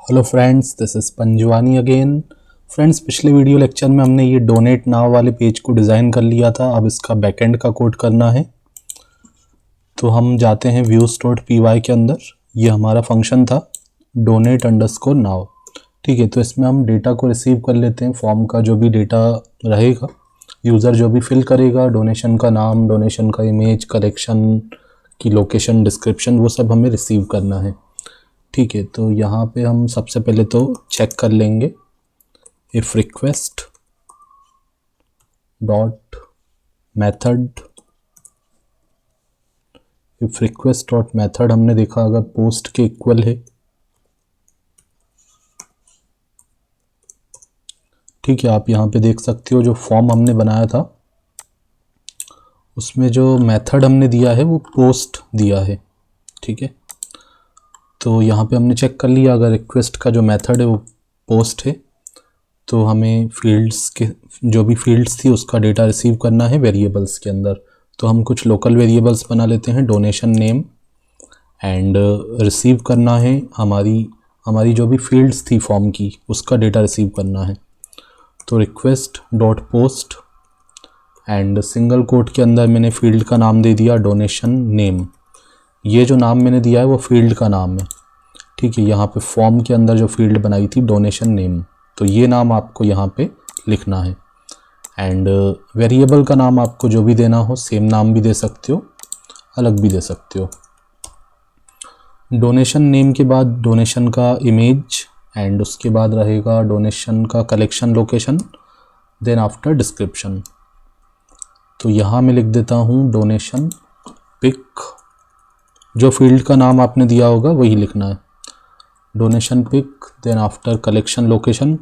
Hello friends, this is Panjwani again. Friends, पिछले video lecture में हमने ये डोनेट नाउ वाले पेज को डिज़ाइन कर लिया था। अब इसका बैकएंड का कोड करना है, तो हम जाते हैं views.py के अंदर। ये हमारा फंक्शन था donate_now। ठीक है, तो इसमें हम डेटा को रिसीव कर लेते हैं। फॉर्म का जो भी डेटा रहेगा, यूज़र जो भी फिल करेगा, डोनेशन का नाम, डोनेशन का इमेज, कलेक्शन की लोकेशन, डिस्क्रिप्शन, वो सब हमें रिसीव करना है। ठीक है, तो यहाँ पे हम सबसे पहले तो चेक कर लेंगे if request dot method. If request dot method हमने देखा अगर पोस्ट के इक्वल है, ठीक है। आप यहाँ पे देख सकते हो जो फॉर्म हमने बनाया था उसमें जो मेथड हमने दिया है वो पोस्ट दिया है। ठीक है, तो यहाँ पे हमने चेक कर लिया अगर रिक्वेस्ट का जो मेथड है वो पोस्ट है तो हमें फील्ड्स के जो भी फील्ड्स थी उसका डेटा रिसीव करना है वेरिएबल्स के अंदर। तो हम कुछ लोकल वेरिएबल्स बना लेते हैं, डोनेशन नेम, एंड रिसीव करना है हमारी जो भी फील्ड्स थी फॉर्म की उसका डेटा रिसीव करना है। तो request dot post and single quote के अंदर मैंने फील्ड का नाम दे दिया डोनेशन नेम। ये जो नाम मैंने दिया है वो फील्ड का नाम है। ठीक है, यहाँ पे फॉर्म के अंदर जो फील्ड बनाई थी डोनेशन नेम, तो ये नाम आपको यहाँ पे लिखना है। एंड वेरिएबल का नाम आपको जो भी देना हो, सेम नाम भी दे सकते हो, अलग भी दे सकते हो। डोनेशन नेम के बाद डोनेशन का इमेज एंड उसके बाद रहेगा डोनेशन का collection location, then after description. तो यहाँ मैं लिख देता हूँ डोनेशन पिक, जो फील्ड का नाम आपने दिया होगा वही लिखना है, donation pic, then after collection location,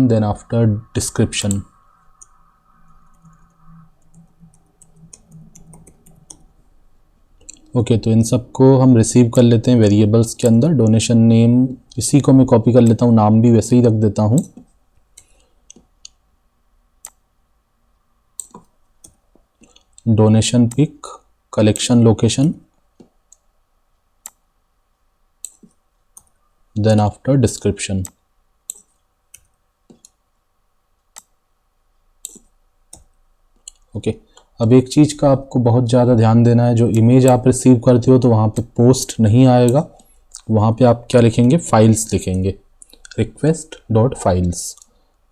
then after description. Okay, तो इन सब को हम रिसीव कर लेते हैं वेरिएबल्स के अंदर। डोनेशन नेम इसी को मैं कॉपी कर लेता हूँ, नाम भी वैसे ही रख देता हूँ। Donation pic, collection location, then after description. Okay, अब एक चीज़ का आपको बहुत ज़्यादा ध्यान देना है, जो इमेज आप रिसीव करते हो तो वहाँ पे पोस्ट नहीं आएगा, वहाँ पे आप क्या लिखेंगे, फाइल्स लिखेंगे, रिक्वेस्ट डॉट फाइल्स।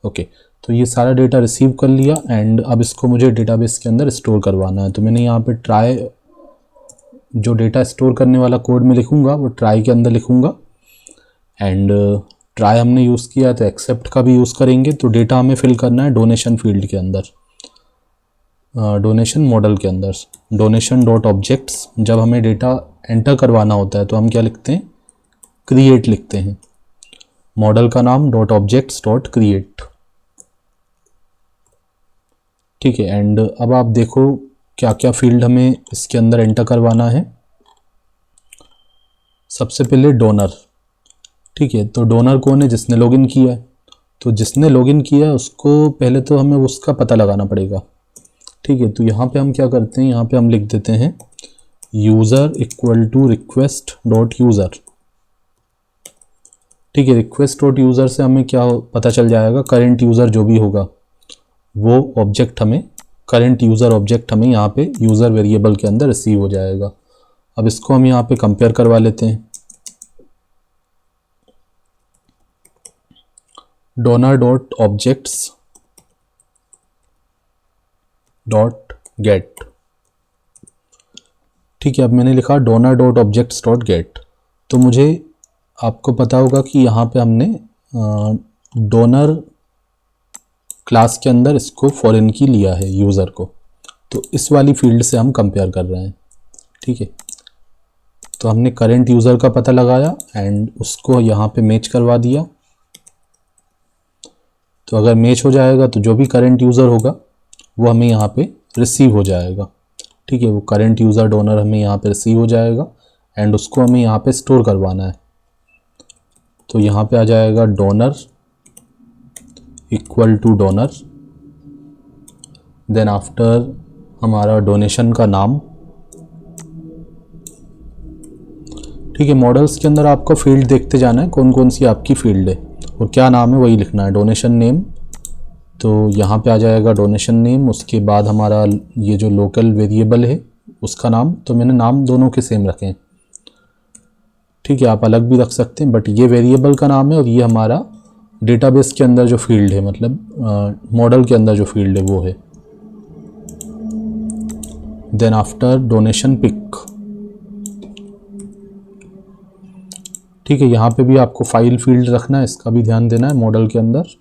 ओके, तो ये सारा डेटा रिसीव कर लिया एंड अब इसको मुझे डेटाबेस के अंदर स्टोर करवाना है। तो मैंने यहाँ पे ट्राई, जो डेटा स्टोर करने वाला कोड में लिखूँगा वो ट्राई के अंदर लिखूँगा। एंड ट्राई हमने यूज़ किया तो एक्सेप्ट का भी यूज़ करेंगे। तो डेटा हमें फिल करना है डोनेशन फील्ड के अंदर, डोनेशन मॉडल के अंदर, डोनेशन डॉट ऑब्जेक्ट्स। जब हमें डेटा एंटर करवाना होता है तो हम क्या लिखते हैं, क्रिएट लिखते हैं। मॉडल का नाम डॉट ऑब्जेक्ट्स डॉट क्रिएट। ठीक है, एंड अब आप देखो क्या क्या फील्ड हमें इसके अंदर एंटर करवाना है। सबसे पहले डोनर। ठीक है, तो डोनर कौन है, जिसने लॉगिन किया है। तो जिसने लॉगिन किया है उसको पहले तो हमें उसका पता लगाना पड़ेगा। ठीक है, तो यहाँ पे हम क्या करते हैं, यहाँ पे हम लिख देते हैं user equal to request dot user. ठीक है, रिक्वेस्ट डॉट यूज़र से हमें क्या पता चल जाएगा, करेंट यूज़र जो भी होगा वो ऑब्जेक्ट हमें, करेंट यूज़र ऑब्जेक्ट हमें यहाँ पे यूज़र वेरिएबल के अंदर रिसीव हो जाएगा। अब इसको हम यहाँ पे कंपेयर करवा लेते हैं। Donor dot objects dot gate. ठीक है, अब मैंने लिखा donor dot objects dot gate. तो मुझे, आपको पता होगा कि यहाँ पे हमने डोनर क्लास के अंदर इसको फॉरेन की लिया है यूज़र को, तो इस वाली फील्ड से हम कंपेयर कर रहे हैं। ठीक है, तो हमने करेंट यूज़र का पता लगाया एंड उसको यहाँ पे मैच करवा दिया। तो अगर मैच हो जाएगा तो जो भी करेंट यूज़र होगा वो हमें यहाँ पे रिसीव हो जाएगा। ठीक है, वो करेंट यूज़र डोनर हमें यहाँ पे रिसीव हो जाएगा एंड उसको हमें यहाँ पे स्टोर करवाना है। तो यहाँ पे आ जाएगा donor equal to donor, then after हमारा डोनेशन का नाम, ठीक है, मॉडल्स के अंदर आपको फील्ड देखते जाना है, कौन कौन सी आपकी फील्ड है और क्या नाम है वही लिखना है। डोनेशन नेम, तो यहाँ पे आ जाएगा डोनेशन नेम। उसके बाद हमारा ये जो लोकल वेरिएबल है उसका नाम, तो मैंने नाम दोनों के सेम रखे हैं। ठीक है, आप अलग भी रख सकते हैं, बट ये वेरिएबल का नाम है और ये हमारा डेटाबेस के अंदर जो फील्ड है, मतलब मॉडल के अंदर जो फील्ड है वो है। देन आफ्टर डोनेशन पिक, ठीक है, यहाँ पे भी आपको फाइल फील्ड रखना है, इसका भी ध्यान देना है मॉडल के अंदर।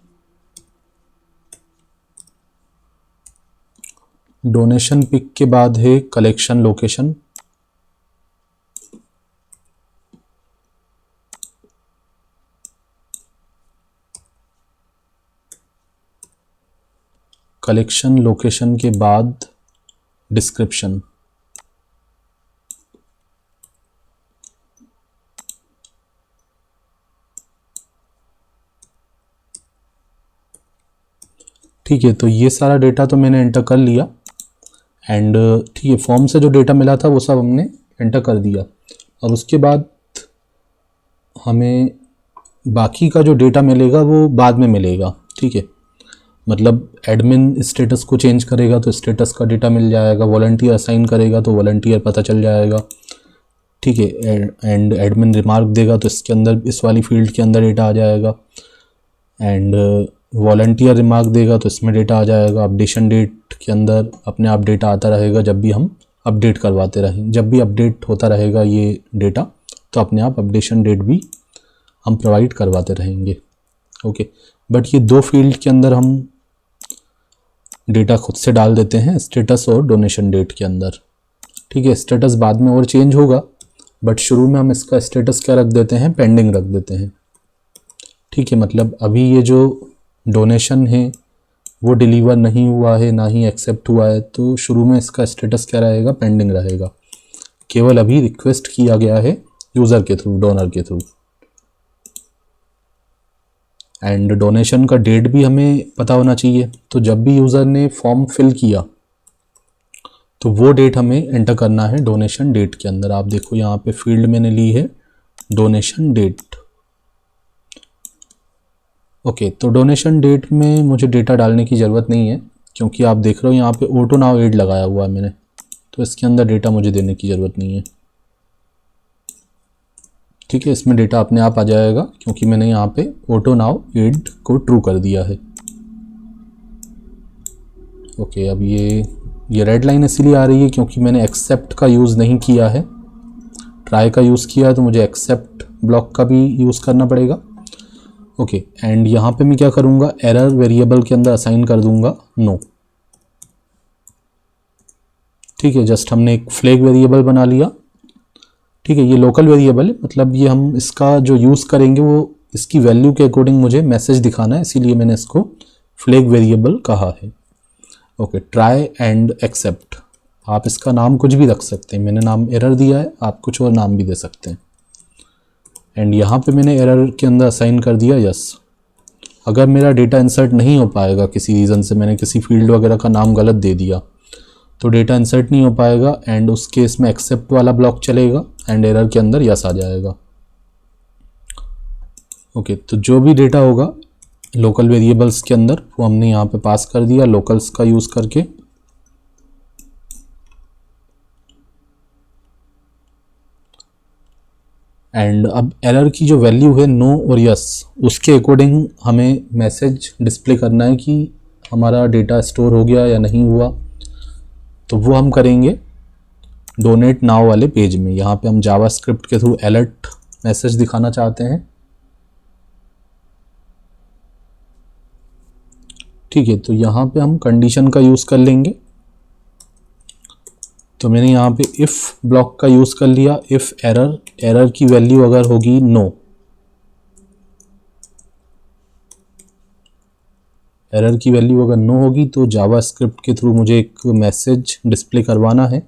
डोनेशन पिक के बाद है कलेक्शन लोकेशन। कलेक्शन लोकेशन के बाद डिस्क्रिप्शन। ठीक है, तो ये सारा डेटा तो मैंने एंटर कर लिया एंड ठीक है, फॉर्म से जो डेटा मिला था वो सब हमने एंटर कर दिया। और उसके बाद हमें बाकी का जो डेटा मिलेगा वो बाद में मिलेगा। ठीक है, मतलब एडमिन स्टेटस को चेंज करेगा तो स्टेटस का डेटा मिल जाएगा, वॉलंटियर असाइन करेगा तो वॉलंटियर पता चल जाएगा। ठीक है, एंड एडमिन रिमार्क देगा तो इसके अंदर, इस वाली फील्ड के अंदर डेटा आ जाएगा। एंड वॉलंटियर रिमार्क देगा तो इसमें डेटा आ जाएगा। अपडेशन डेट के अंदर अपने आप डेटा आता रहेगा, जब भी हम अपडेट करवाते रहें, जब भी अपडेट होता रहेगा ये डेटा, तो अपने आप अपडेशन डेट भी हम प्रोवाइड करवाते रहेंगे। ओके, बट ये दो फील्ड के अंदर हम डेटा खुद से डाल देते हैं, स्टेटस और डोनेशन डेट के अंदर। ठीक है, स्टेटस बाद में और चेंज होगा, बट शुरू में हम इसका स्टेटस क्या रख देते हैं, पेंडिंग रख देते हैं। ठीक है, मतलब अभी ये जो डोनेशन है वो डिलीवर नहीं हुआ है, ना ही एक्सेप्ट हुआ है, तो शुरू में इसका स्टेटस क्या रहेगा, पेंडिंग रहेगा। केवल अभी रिक्वेस्ट किया गया है यूज़र के थ्रू, डोनर के थ्रू। एंड डोनेशन का डेट भी हमें पता होना चाहिए, तो जब भी यूज़र ने फॉर्म फिल किया तो वो डेट हमें एंटर करना है डोनेशन डेट के अंदर। आप देखो यहाँ पे फील्ड मैंने ली है डोनेशन डेट। ओके, तो डोनेशन डेट में मुझे डेटा डालने की ज़रूरत नहीं है, क्योंकि आप देख रहे हो यहाँ पे ऑटो नाउ एड लगाया हुआ है मैंने, तो इसके अंदर डेटा मुझे देने की ज़रूरत नहीं है। ठीक है, इसमें डेटा अपने आप आ जाएगा, क्योंकि मैंने यहाँ पे ऑटो नाउ एड को ट्रू कर दिया है। ओके, अब ये रेड लाइन इसीलिए आ रही है क्योंकि मैंने एक्सेप्ट का यूज़ नहीं किया है, ट्राई का यूज़ किया है, तो मुझे एक्सेप्ट ब्लॉक का भी यूज़ करना पड़ेगा। ओके, एंड यहाँ पे मैं क्या करूँगा, एरर वेरिएबल के अंदर असाइन कर दूँगा नो। ठीक है, जस्ट हमने एक फ्लैग वेरिएबल बना लिया। ठीक है, ये लोकल वेरिएबल है, मतलब ये हम इसका जो यूज़ करेंगे वो इसकी वैल्यू के अकॉर्डिंग मुझे मैसेज दिखाना है, इसीलिए मैंने इसको फ्लैग वेरिएबल कहा है। ओके, ट्राई एंड एक्सेप्ट, आप इसका नाम कुछ भी रख सकते हैं, मैंने नाम एरर दिया है, आप कुछ और नाम भी दे सकते हैं। एंड यहाँ पे मैंने एरर के अंदर असाइन कर दिया यस। अगर मेरा डेटा इंसर्ट नहीं हो पाएगा किसी रीज़न से, मैंने किसी फील्ड वगैरह का नाम गलत दे दिया, तो डेटा इंसर्ट नहीं हो पाएगा एंड उस केस में एक्सेप्ट वाला ब्लॉक चलेगा एंड एरर के अंदर यस आ जाएगा। ओके, तो जो भी डेटा होगा लोकल वेरिएबल्स के अंदर वो हमने यहाँ पे पास कर दिया लोकल्स का यूज़ करके। एंड अब एरर की जो वैल्यू है नो और यस, उसके अकॉर्डिंग हमें मैसेज डिस्प्ले करना है कि हमारा डेटा स्टोर हो गया या नहीं हुआ, तो वो हम करेंगे डोनेट नाउ वाले पेज में। यहाँ पे हम जावास्क्रिप्ट के थ्रू अलर्ट मैसेज दिखाना चाहते हैं। ठीक है, तो यहाँ पे हम कंडीशन का यूज़ कर लेंगे, तो मैंने यहाँ पे इफ़ ब्लॉक का यूज़ कर लिया। इफ़ एरर की वैल्यू अगर होगी नो, एरर की वैल्यू अगर नो होगी तो जावास्क्रिप्ट के थ्रू मुझे एक मैसेज डिस्प्ले करवाना है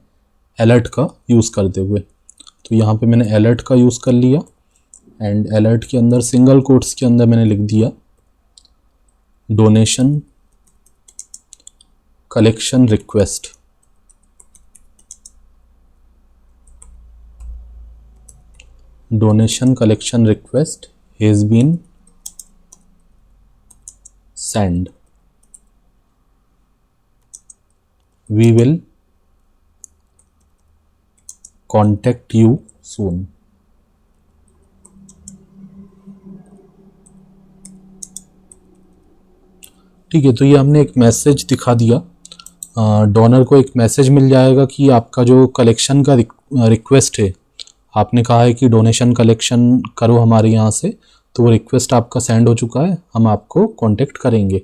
अलर्ट का यूज़ करते हुए। तो यहाँ पे मैंने अलर्ट का यूज़ कर लिया एंड अलर्ट के अंदर सिंगल कोट्स के अंदर मैंने लिख दिया donation collection request. donation collection request has been sent. We will contact you soon. ठीक है, तो ये हमने एक मैसेज दिखा दिया। डोनर को एक मैसेज मिल जाएगा कि आपका जो कलेक्शन का रिक्वेस्ट है, आपने कहा है कि डोनेशन कलेक्शन करो हमारे यहाँ से, तो वो रिक्वेस्ट आपका सेंड हो चुका है, हम आपको कांटेक्ट करेंगे।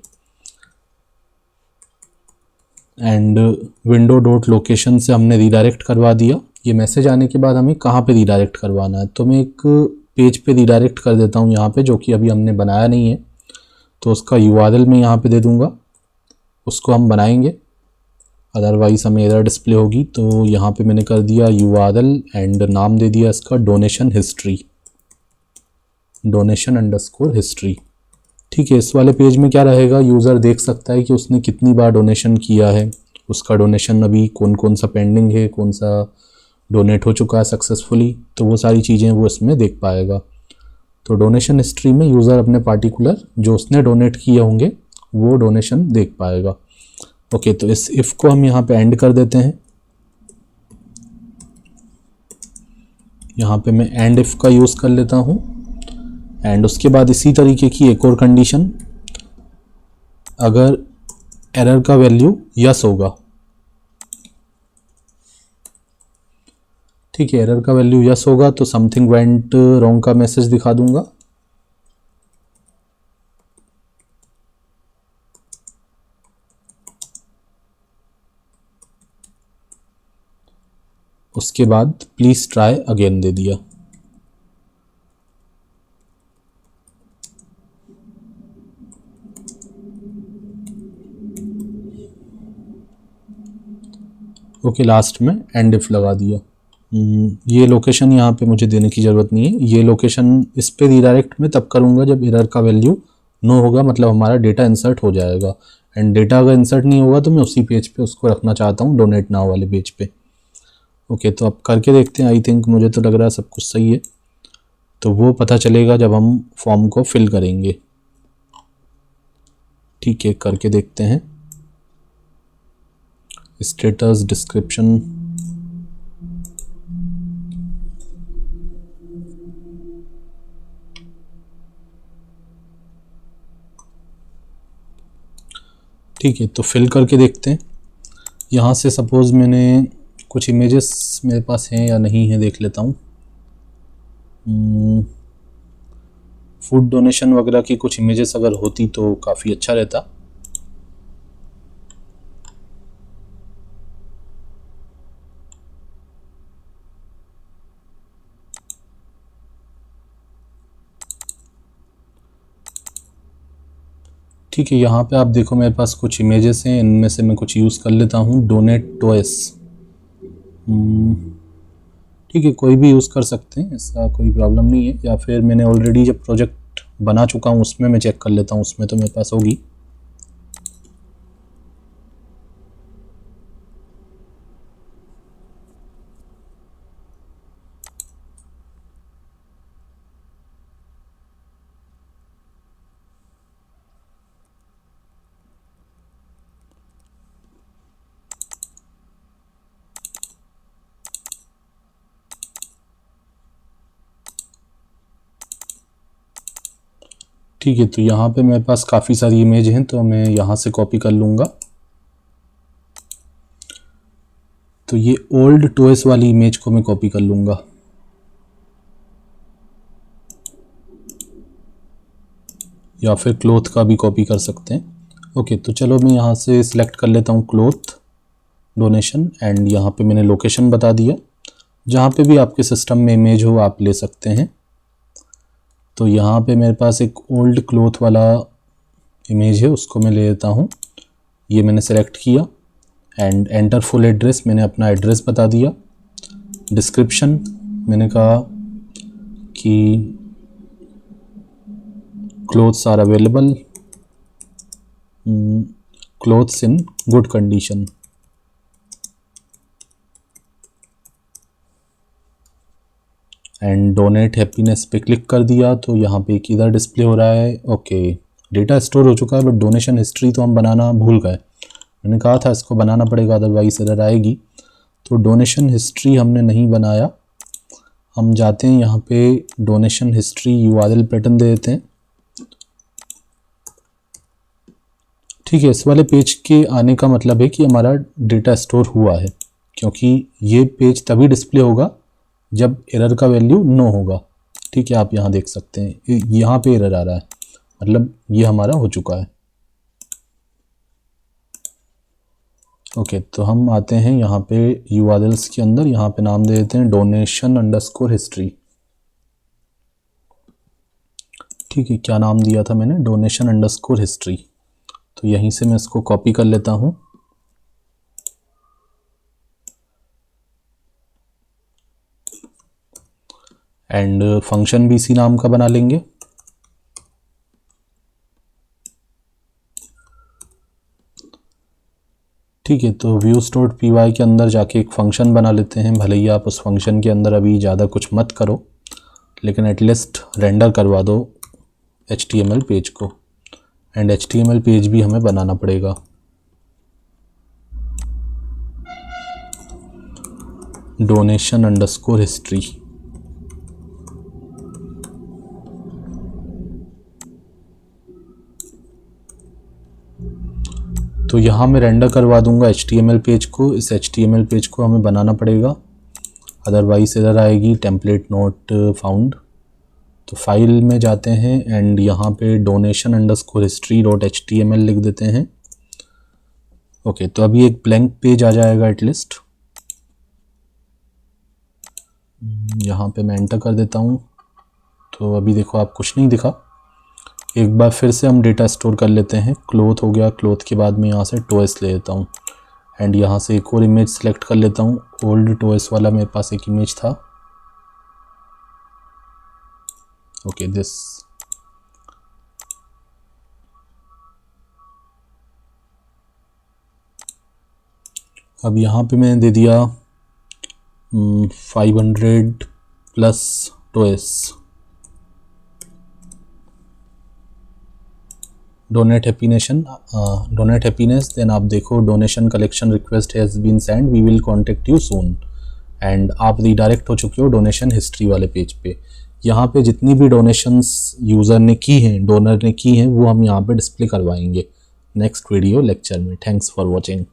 एंड विंडो डॉट लोकेशन से हमने रीडायरेक्ट करवा दिया। ये मैसेज आने के बाद हमें कहाँ पे रीडायरेक्ट करवाना है, तो मैं एक पेज पे रीडायरेक्ट कर देता हूँ यहाँ पे, जो कि अभी हमने बनाया नहीं है, तो उसका URL मैं यहाँ पे दे दूँगा, उसको हम बनाएंगे, अदरवाइज़ हमें एरर डिस्प्ले होगी। तो यहाँ पे मैंने कर दिया URL एंड नाम दे दिया इसका डोनेशन हिस्ट्री, donation_history। ठीक है, इस वाले पेज में क्या रहेगा, यूज़र देख सकता है कि उसने कितनी बार डोनेशन किया है, उसका डोनेशन अभी कौन कौन सा पेंडिंग है, कौन सा डोनेट हो चुका है सक्सेसफुली, तो वो सारी चीज़ें वो इसमें देख पाएगा। तो डोनेशन हिस्ट्री में यूज़र अपने पार्टिकुलर जो उसने डोनेट किए होंगे वो डोनेशन देख पाएगा। ओके, तो इस इफ़ को हम यहाँ पे एंड कर देते हैं। यहाँ पे मैं एंड इफ़ का यूज़ कर लेता हूँ, एंड उसके बाद इसी तरीके की एक और कंडीशन, अगर एरर का वैल्यू यस होगा, ठीक है, एरर का वैल्यू यस होगा तो समथिंग वेंट रॉन्ग का मैसेज दिखा दूंगा। उसके बाद प्लीज़ ट्राई अगेन दे दिया। ओके, लास्ट में एंड इफ लगा दिया। ये लोकेशन यहाँ पे मुझे देने की ज़रूरत नहीं है, ये लोकेशन इस पे रीडायरेक्ट मैं तब करूँगा जब एरर का वैल्यू नो होगा, मतलब हमारा डेटा इंसर्ट हो जाएगा। एंड डेटा अगर इंसर्ट नहीं होगा तो मैं उसी पेज पे उसको रखना चाहता हूँ, डोनेट नाउ वाले पेज पे। ओके, तो अब करके देखते हैं। आई थिंक मुझे तो लग रहा है सब कुछ सही है, तो वो पता चलेगा जब हम फॉर्म को फिल करेंगे। ठीक है, करके देखते हैं। स्टेटस, डिस्क्रिप्शन, ठीक है, तो फिल करके देखते हैं। यहाँ से सपोज़ मैंने कुछ इमेजेस मेरे पास हैं या नहीं है देख लेता हूँ। फूड डोनेशन वगैरह की कुछ इमेजेस अगर होती तो काफ़ी अच्छा रहता। ठीक है, यहाँ पे आप देखो मेरे पास कुछ इमेजेस हैं, इनमें से मैं कुछ यूज़ कर लेता हूँ। डोनेट टॉयस, ठीक है, कोई भी यूज़ कर सकते हैं, ऐसा कोई प्रॉब्लम नहीं है। या फिर मैंने ऑलरेडी जब प्रोजेक्ट बना चुका हूँ उसमें मैं चेक कर लेता हूँ, उसमें तो मेरे पास होगी। ठीक है, तो यहाँ पे मेरे पास काफ़ी सारी इमेज हैं, तो मैं यहाँ से कॉपी कर लूँगा। तो ये ओल्ड टॉयस वाली इमेज को मैं कॉपी कर लूँगा, या फिर क्लॉथ का भी कॉपी कर सकते हैं। ओके, तो चलो मैं यहाँ से सिलेक्ट कर लेता हूँ क्लॉथ डोनेशन, एंड यहाँ पे मैंने लोकेशन बता दिया। जहाँ पे भी आपके सिस्टम में इमेज हो आप ले सकते हैं। तो यहाँ पे मेरे पास एक ओल्ड क्लॉथ वाला इमेज है, उसको मैं ले लेता हूँ। ये मैंने सेलेक्ट किया, एंड एंटर फुल एड्रेस, मैंने अपना एड्रेस बता दिया। डिस्क्रिप्शन मैंने कहा कि clothes are available, clothes in good condition. And donate happiness पे क्लिक कर दिया तो यहाँ पे एक इधर डिस्प्ले हो रहा है। ओके, डेटा स्टोर हो चुका है, बट डोनेशन हिस्ट्री तो हम बनाना भूल गए। मैंने कहा था इसको बनाना पड़ेगा, अदरवाइज एरर आएगी। तो डोनेशन हिस्ट्री हमने नहीं बनाया। हम जाते हैं यहाँ पे डोनेशन हिस्ट्री URL पैटर्न दे देते हैं। ठीक है, इस वाले पेज के आने का मतलब है कि हमारा डेटा स्टोर हुआ है, क्योंकि ये पेज तभी डिस्प्ले होगा जब एरर का वैल्यू नो होगा। ठीक है, आप यहाँ देख सकते हैं यहाँ पे एरर आ रहा है, मतलब ये हमारा हो चुका है। ओके, तो हम आते हैं यहाँ पे URLs के अंदर, यहाँ पे नाम दे देते हैं donation_history। ठीक है, क्या नाम दिया था मैंने? donation_history। तो यहीं से मैं इसको कॉपी कर लेता हूँ एंड फंक्शन भी इसी नाम का बना लेंगे। ठीक है, तो views.py के अंदर जाके एक फ़ंक्शन बना लेते हैं। भले ही आप उस फंक्शन के अंदर अभी ज़्यादा कुछ मत करो, लेकिन एटलीस्ट रेंडर करवा दो HTML पेज को। एंड HTML पेज भी हमें बनाना पड़ेगा। donation_history। तो यहाँ मैं रेंडर करवा दूंगा HTML पेज को। इस HTML पेज को हमें बनाना पड़ेगा, अदरवाइज एरर आएगी टेम्पलेट नॉट फाउंड। तो फाइल में जाते हैं एंड यहाँ पे donation_history.html लिख देते हैं। ओके, तो अभी एक ब्लैंक पेज आ जाएगा एटलीस्ट। यहाँ पे मैं एंटर कर देता हूँ, तो अभी देखो आप कुछ नहीं दिखा। एक बार फिर से हम डेटा स्टोर कर लेते हैं। क्लोथ हो गया, क्लोथ के बाद मैं यहाँ से टॉयस ले लेता हूँ एंड यहाँ से एक और इमेज सेलेक्ट कर लेता हूँ। ओल्ड टॉयस वाला मेरे पास एक इमेज था। Okay, this. अब यहाँ पे मैंने दे दिया 500 plus toys. Donate happiness. Then आप देखो donation collection request has been send, we will contact you soon. And आप रीडायरेक्ट हो चुके हो डोनेशन हिस्ट्री वाले पेज पे। यहाँ पे जितनी भी डोनेशंस यूज़र ने की हैं, डोनर ने की हैं, वो हम यहाँ पे डिस्प्ले करवाएंगे नेक्स्ट वीडियो लेक्चर में। Thanks for watching.